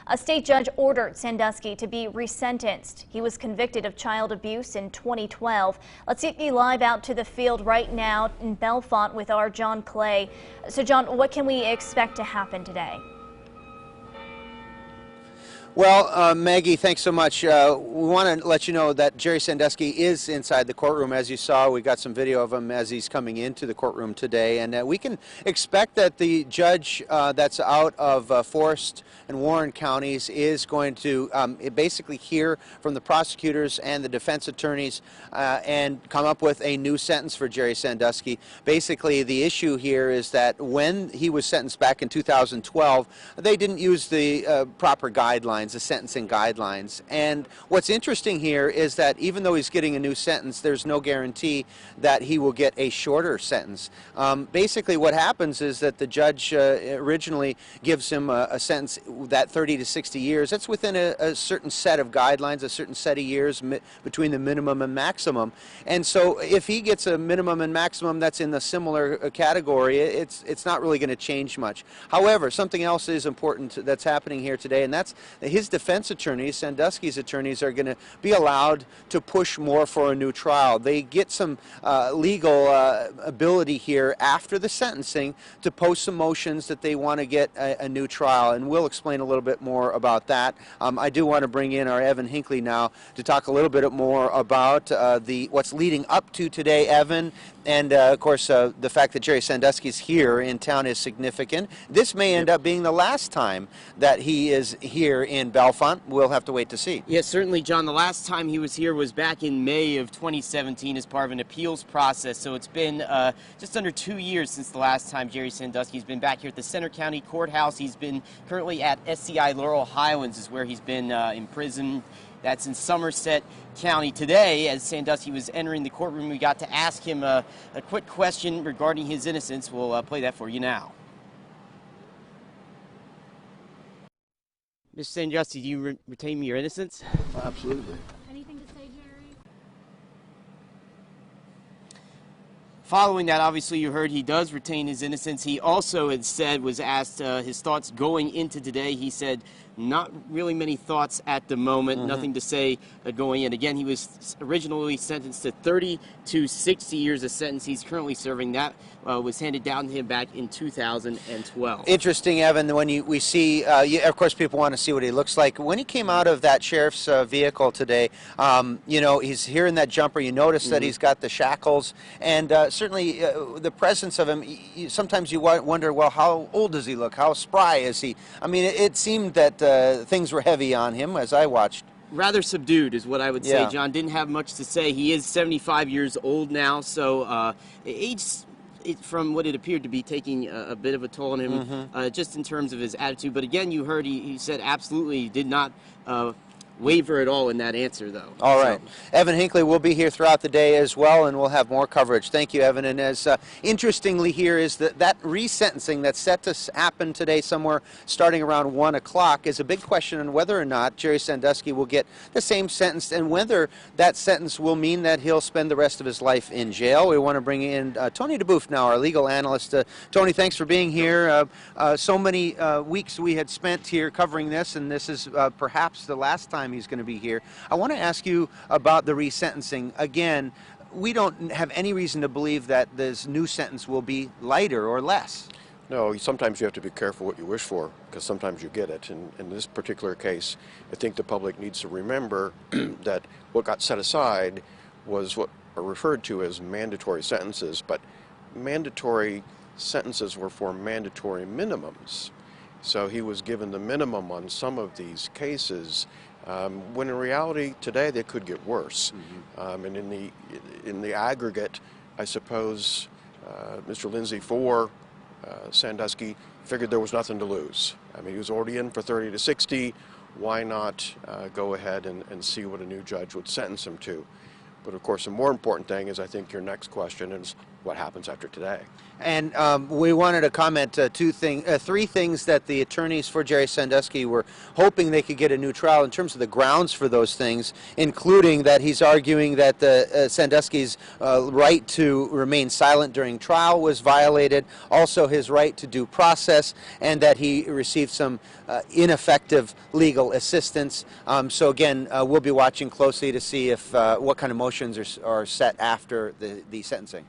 A state judge ordered Sandusky to be resentenced. He was convicted of child abuse in 2012. Let's take you live out to the field right now in Bellefonte with our John Clay. So, John, what can we expect to happen today? Well, Maggie, thanks so much. We want to let you know that Jerry Sandusky is inside the courtroom. As you saw, we got some video of him as he's coming into the courtroom today, and we can expect that the judge that's out of Forest and Warren counties is going to basically hear from the prosecutors and the defense attorneys and come up with a new sentence for Jerry Sandusky. Basically, the issue here is that when he was sentenced back in 2012, they didn't use the proper guidelines, the sentencing guidelines. And what's interesting here is that even though he's getting a new sentence, there's no guarantee that he will get a shorter sentence. Basically, what happens is that the judge originally gives him a sentence that 30 to 60 years. That's within a certain set of guidelines, a certain set of years between the minimum and maximum. And so if he gets a minimum and maximum that's in the similar category, it's not really going to change much. However, something else is important that's happening here today, and that's his defense attorneys, Sandusky's attorneys, are going to be allowed to push more for a new trial. They get some legal ability here after the sentencing to post some motions that they want to get a new trial, and we'll explain a little bit more about that. I do want to bring in our Evan Hinckley now to talk a little bit more about what's leading up to today, Evan. And of course, the fact that Jerry Sandusky's here in town is significant. This may end up being the last time that he is here in Bellefonte. We'll have to wait to see. Yes, certainly, John. The last time he was here was back in May of 2017 as part of an appeals process. So it's been just under 2 years since the last time Jerry Sandusky's been back here at the Center County Courthouse. He's been currently at SCI Laurel Highlands is where he's been imprisoned. That's in Somerset County. Today, as Sandusky was entering the courtroom, we got to ask him a quick question regarding his innocence. We'll play that for you now. Mr. Sandusky, do you retain your innocence? Absolutely. Anything to say, Jerry? Following that, obviously, you heard he does retain his innocence. He also had said, was asked his thoughts going into today. He said, not really many thoughts at the moment, nothing to say going in. Again, he was originally sentenced to 30 to 60 years, a sentence he's currently serving. That was handed down to him back in 2012. Interesting, Evan, when we see, of course, people want to see what he looks like. When he came out of that sheriff's vehicle today, you know, he's here in that jumper. You notice that he's got the shackles, and certainly the presence of him, sometimes you wonder, well, how old does he look? How spry is he? I mean, it seemed that things were heavy on him as I watched. Rather subdued is what I would say, John. Didn't have much to say. He is 75 years old now, so age, from what it appeared to be, taking a bit of a toll on him, just in terms of his attitude. But again, you heard he said absolutely did not waver at all in that answer, though. All right. Evan Hinckley will be here throughout the day as well, and we'll have more coverage. Thank you, Evan. And as interestingly here is that resentencing that's set to happen today somewhere starting around 1 o'clock is a big question on whether or not Jerry Sandusky will get the same sentence and whether that sentence will mean that he'll spend the rest of his life in jail. We want to bring in Tony DeBoeuf now, our legal analyst. Tony, thanks for being here. So many weeks we had spent here covering this, and this is perhaps the last time he's going to be here. I want to ask you about the resentencing. Again, we don't have any reason to believe that this new sentence will be lighter or less. No, sometimes you have to be careful what you wish for, because sometimes you get it. And in this particular case, I think the public needs to remember that what got set aside was what are referred to as mandatory sentences, but mandatory sentences were for mandatory minimums. So he was given the minimum on some of these cases, when in reality today they could get worse. And in the aggregate, I suppose Mr. Lindsay for Sandusky figured there was nothing to lose. I mean, he was already in for 30 to 60. Why not go ahead and see what a new judge would sentence him to? But of course, the more important thing is, I think, your next question is, what happens after today. And we wanted to comment three things that the attorneys for Jerry Sandusky were hoping they could get a new trial in terms of the grounds for those things, including that he's arguing that the Sandusky's right to remain silent during trial was violated, also his right to due process, and that he received some ineffective legal assistance. So again, we'll be watching closely to see if what kind of motions are set after the sentencing.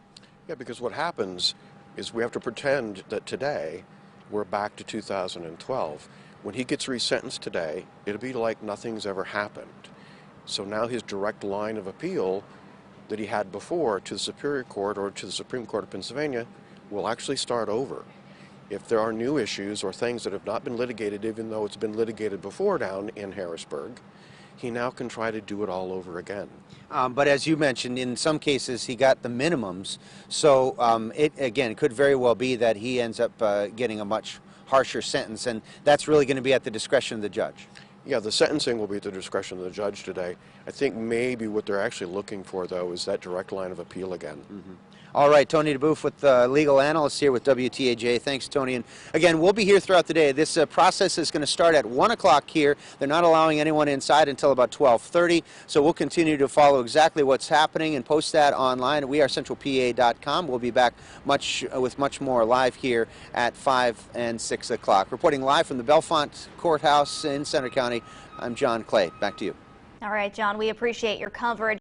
Yeah, because what happens is we have to pretend that today we're back to 2012. When he gets resentenced today, it'll be like nothing's ever happened. So now his direct line of appeal that he had before to the Superior Court or to the Supreme Court of Pennsylvania will actually start over. If there are new issues or things that have not been litigated, even though it's been litigated before down in Harrisburg, he now can try to do it all over again. But as you mentioned, in some cases he got the minimums, so it again could very well be that he ends up getting a much harsher sentence, and that's really going to be at the discretion of the judge. Yeah, the sentencing will be at the discretion of the judge today. I think maybe what they're actually looking for, though, is that direct line of appeal again. Mm-hmm. All right, Tony DeBoof with legal analyst here with WTAJ. Thanks, Tony. And again, we'll be here throughout the day. This process is going to start at 1 o'clock here. They're not allowing anyone inside until about 12:30. So we'll continue to follow exactly what's happening and post that online at wearecentralpa.com. We'll be back with much more live here at 5 and 6 o'clock. Reporting live from the Bellefonte Courthouse in Center County, I'm John Clay. Back to you. All right, John, we appreciate your coverage.